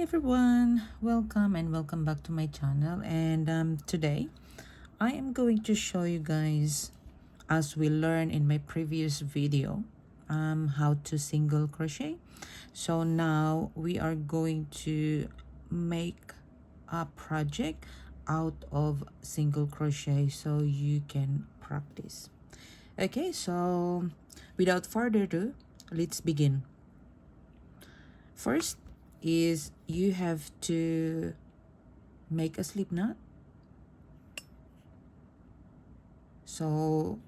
everyone, welcome and welcome back to my channel. And today I am going to show you guys, as we learned in my previous video, how to single crochet. So now we are going to make a project out of single crochet so you can practice. Okay, so without further ado, let's begin. First is you have to make a slip knot. So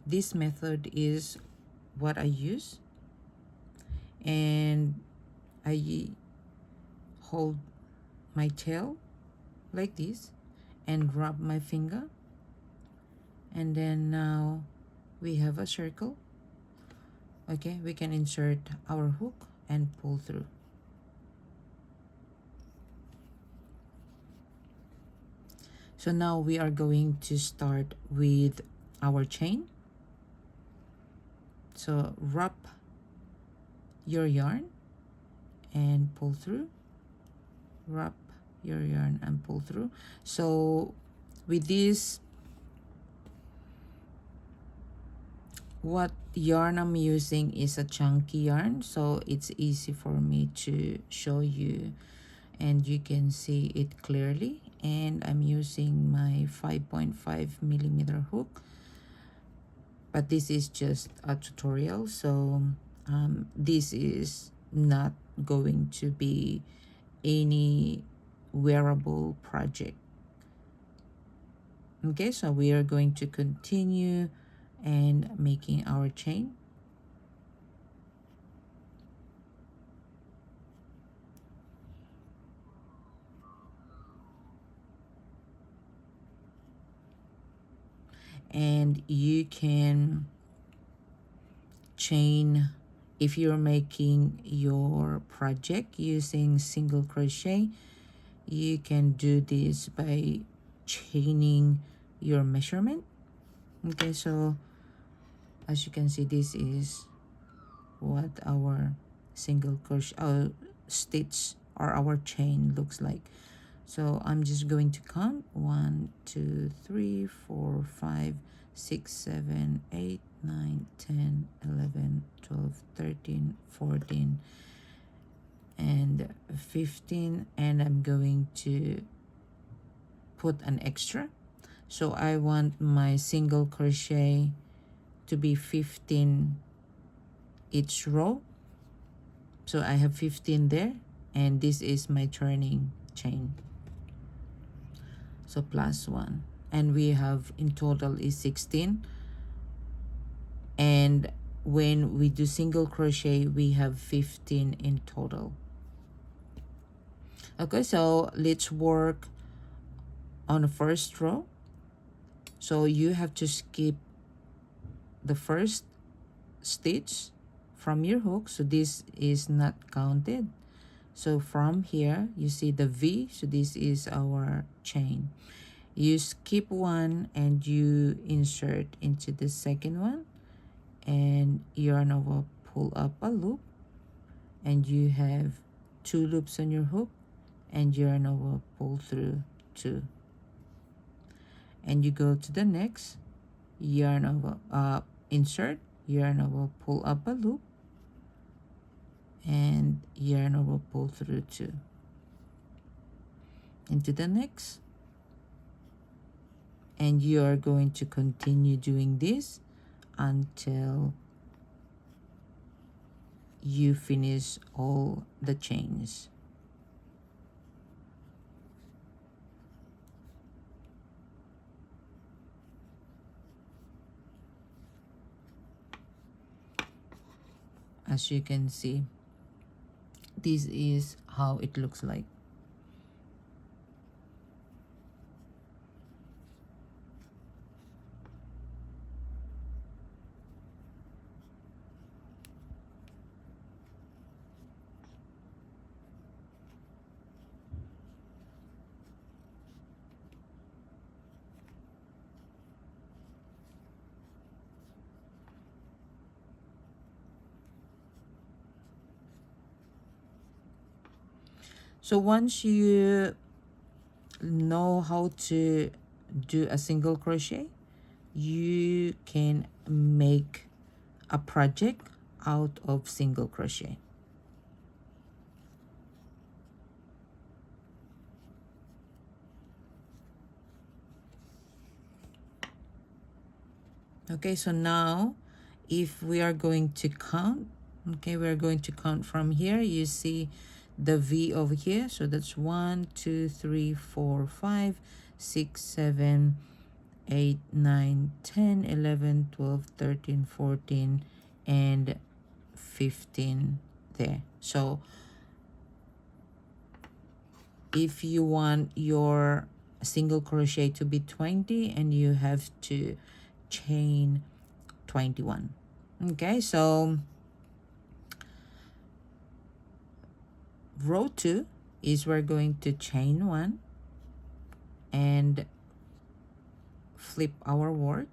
this method is what I use, and I hold my tail like this and rub my finger, and then now we have a circle. Okay, we can insert our hook and pull through. So now we are going to start with our chain. So wrap your yarn and pull through, wrap your yarn and pull through. So with this, what yarn I'm using is a chunky yarn, so it's easy for me to show you and you can see it clearly. And I'm using my 5.5mm hook, but this is just a tutorial, so this is not going to be any wearable project. Okay, so we are going to continue and making our chain. And you can chain, if you're making your project using single crochet, you can do this by chaining your measurement. Okay, so as you can see, this is what our single crochet stitch or our chain looks like. So I'm just going to count 1 2 3 4 5 6 7 8 9 10 11 12 13 14 and 15, and I'm going to put an extra. So I want my single crochet to be 15 each row, so I have 15 there, and this is my turning chain, so plus 1, and we have in total is 16. And when we do single crochet, we have 15 in total. Okay, so let's work on the first row. So you have to skip the first stitch from your hook, so this is not counted. So from here you see the V, so this is our chain. You skip one and you insert into the second one, and yarn over, pull up a loop, and you have 2 loops on your hook, and yarn over, pull through 2, and you go to the next, yarn over, insert, yarn over, pull up a loop, and yarn over, pull through 2, into the next, and you are going to continue doing this until you finish all the chains. As you can see, this is how it looks like. So once you know how to do a single crochet, you can make a project out of single crochet. Okay, so now if we are going to count, okay, we're going to count from here. You see the V over here, so that's 1 2 3 4 5 6 7 8 9 10 11 12 13 14 and 15 there. So if you want your single crochet to be 20, and you have to chain 21. Okay, so row 2 is we're going to chain 1 and flip our work,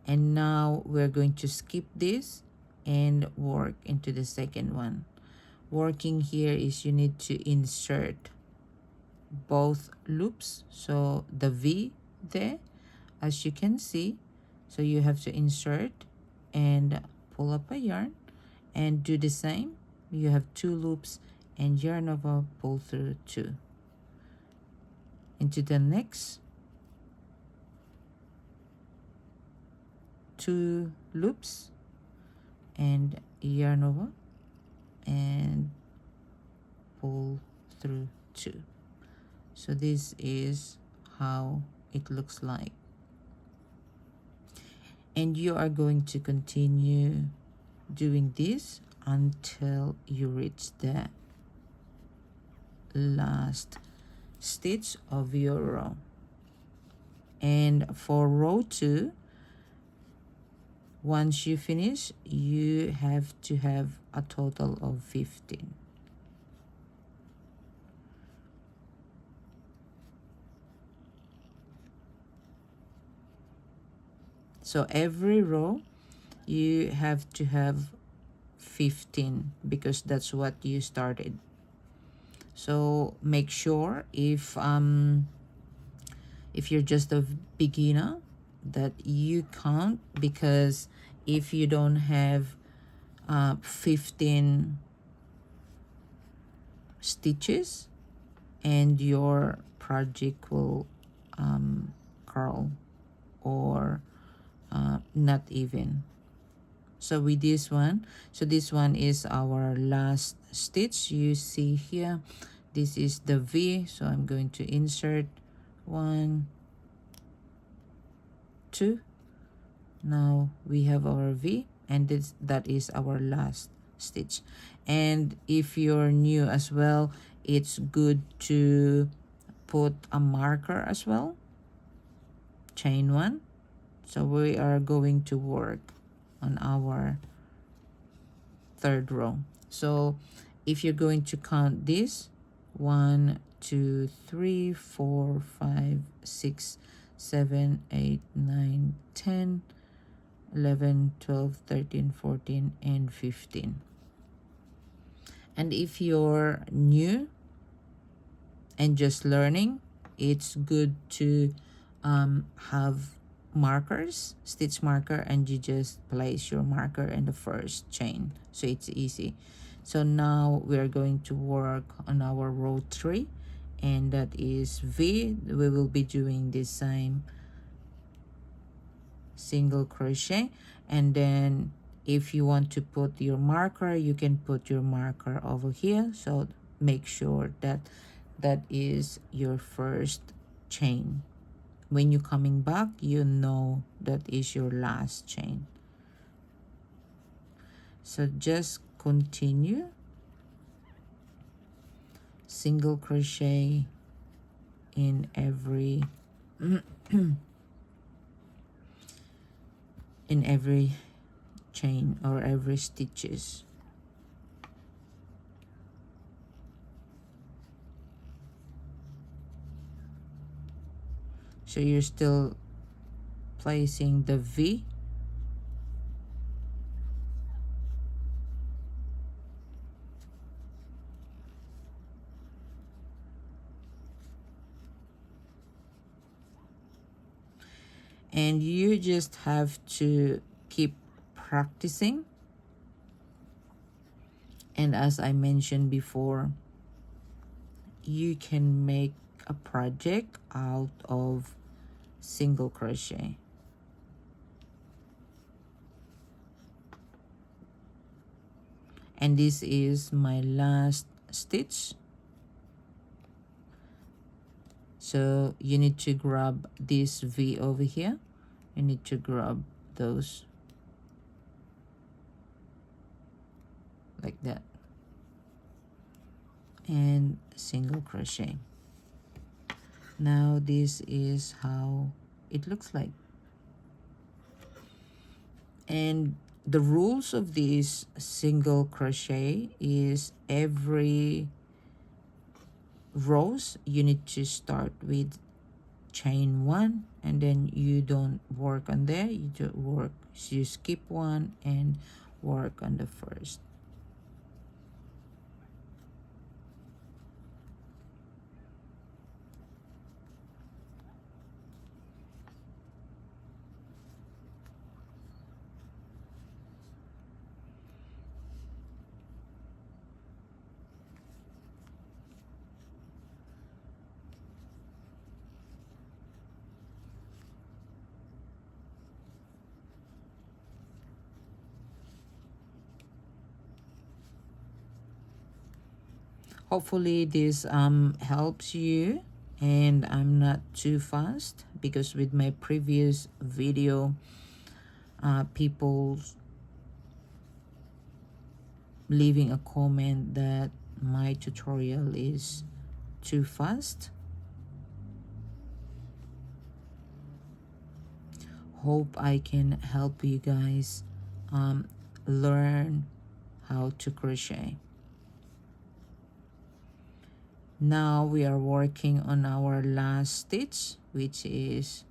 and now we're going to skip this and work into the second one. Working here is you need to insert both loops, so the V there, as you can see, so you have to insert and pull up a yarn and do the same. You have 2 loops and yarn over, pull through 2 into the next 2 loops and yarn over and pull through 2. So this is how it looks like, and you are going to continue doing this until you reach the last stitch of your row. And for row 2, once you finish, you have to have a total of 15. So every row you have to have 15 because that's what you started. So make sure if you're just a beginner that you count, because if you don't have 15 stitches, and your project will curl or not even. So with this one, so this one is our last stitch. You see here, this is the V, so I'm going to insert 1 2. Now we have our V, and that is our last stitch. And if you're new as well, it's good to put a marker as well. Chain 1. So we are going to work on our 3rd row. So if you're going to count this, 1 2 3 4 5 6 7 8 9 10 11 12 13 14 and 15. And if you're new and just learning, it's good to have markers, stitch marker, and you just place your marker in the first chain, so it's easy. So now we're going to work on our row 3, and that is V. We will be doing the same single crochet, and then if you want to put your marker, you can put your marker over here. So make sure that that is your first chain. When you're coming back, you know that is your last chain. So just continue single crochet in every in every chain or every stitches. So you're still placing the V, and you just have to keep practicing. And as I mentioned before, you can make a project out of single crochet. And this is my last stitch. So you need to grab this V over here. You need to grab those like that, and single crochet. Now this is how it looks like. And the rules of this single crochet is every rows you need to start with chain 1, and then you don't work on there, you skip 1 and work on the first. Hopefully this helps you, and I'm not too fast, because with my previous video people leaving a comment that my tutorial is too fast. Hope I can help you guys learn how to crochet. Now we are working on our last stitch, which is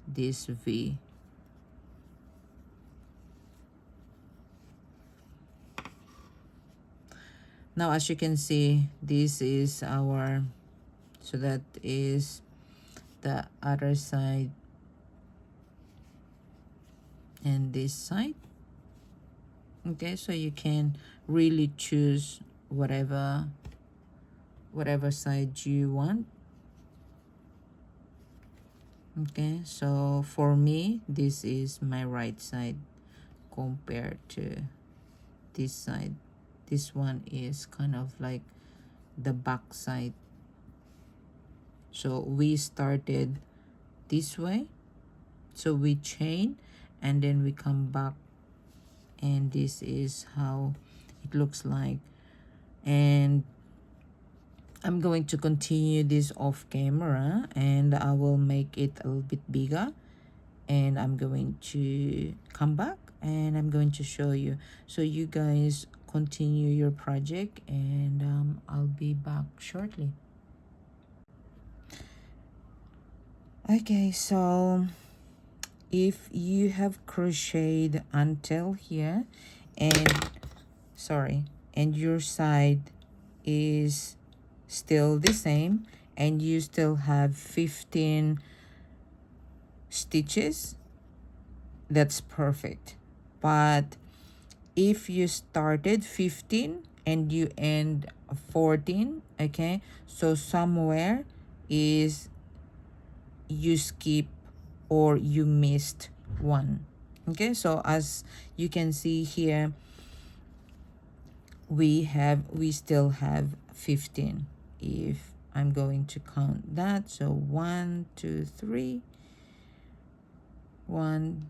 this V. Now as you can see, this is our, so that is the other side and this side. Okay, so you can really choose whatever side you want. Okay, so for me this is my right side compared to this side. This one is kind of like the back side. So we started this way, so we chain and then we come back, and this is how it looks like. And I'm going to continue this off camera, and I will make it a little bit bigger, and I'm going to come back and I'm going to show you. So you guys continue your project, and I'll be back shortly. Okay, so if you have crocheted until here, and and your side is still the same, and you still have 15 stitches, that's perfect. But if you started 15 and you end 14, okay, so somewhere is you skip or you missed one. Okay, so as you can see here, we still have 15 if I'm going to count that. So 1 2 3 1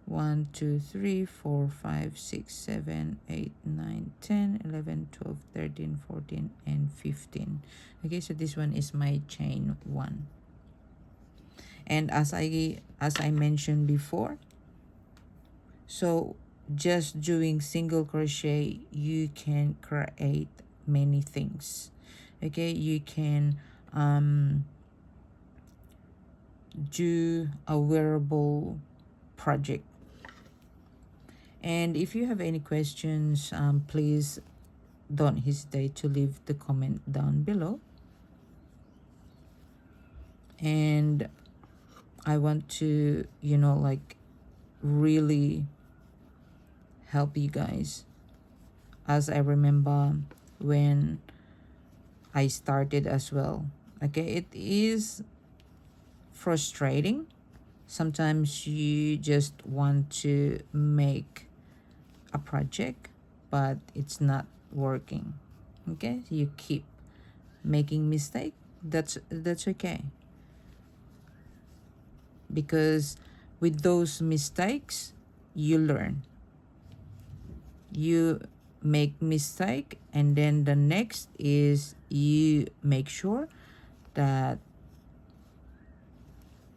1 2 3 4 5 6 7 8 9 10 11 12 13 14 and 15. Okay, so this one is my chain 1. And as I mentioned before, so just doing single crochet, you can create many things. Okay, you can do a wearable project. And if you have any questions, please don't hesitate to leave the comment down below. And I want to, like really help you guys, as I remember when I started as well. Okay, it is frustrating. Sometimes you just want to make a project, but it's not working. Okay, you keep making mistake. That's okay, because with those mistakes you learn. You make mistake, and then the next is you make sure that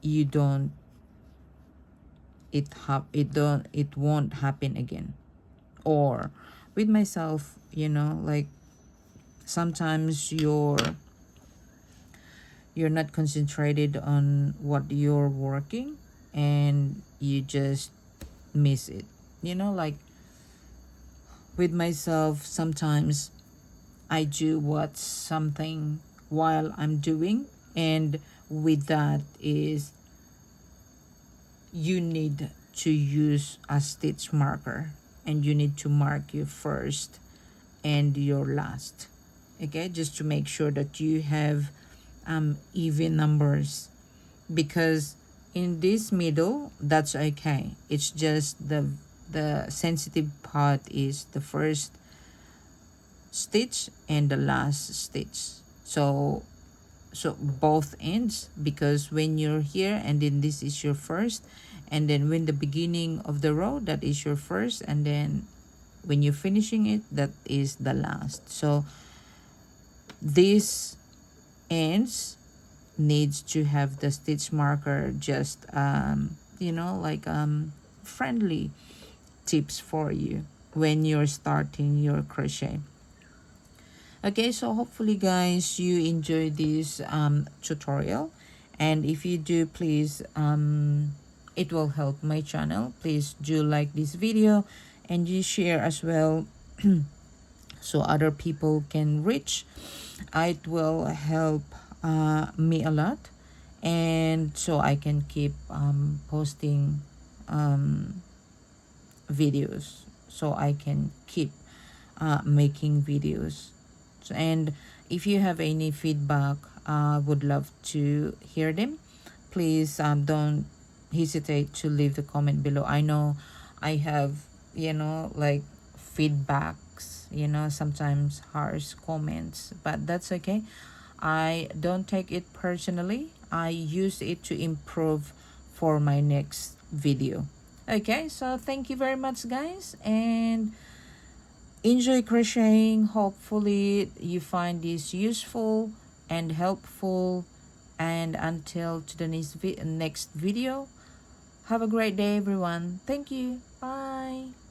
you don't it won't happen again. Or with myself, like sometimes you're not concentrated on what you're working, and you just miss it. Like with myself, sometimes I do what something while I'm doing, and with that is you need to use a stitch marker, and you need to mark your first and your last. Okay, just to make sure that you have even numbers, because in this middle, that's okay. It's just the sensitive part is the first stitch and the last stitch. So both ends, because when you're here and then this is your first, and then when the beginning of the row, that is your first, and then when you're finishing it, that is the last. So this ends needs to have the stitch marker, just like friendly tips for you when you're starting your crochet. Okay, so hopefully guys you enjoy this tutorial, and if you do, please it will help my channel. Please do like this video, and you share as well so other people can reach. It will help me a lot, and so I can keep posting videos, so I can keep making videos. And if you have any feedback, would love to hear them. Please don't hesitate to leave the comment below. I know I have, like feedbacks, sometimes harsh comments, but that's okay. I don't take it personally. I use it to improve for my next video. Okay, so thank you very much guys, and enjoy crocheting. Hopefully you find this useful and helpful, and until to the next video, have a great day everyone. Thank you. Bye.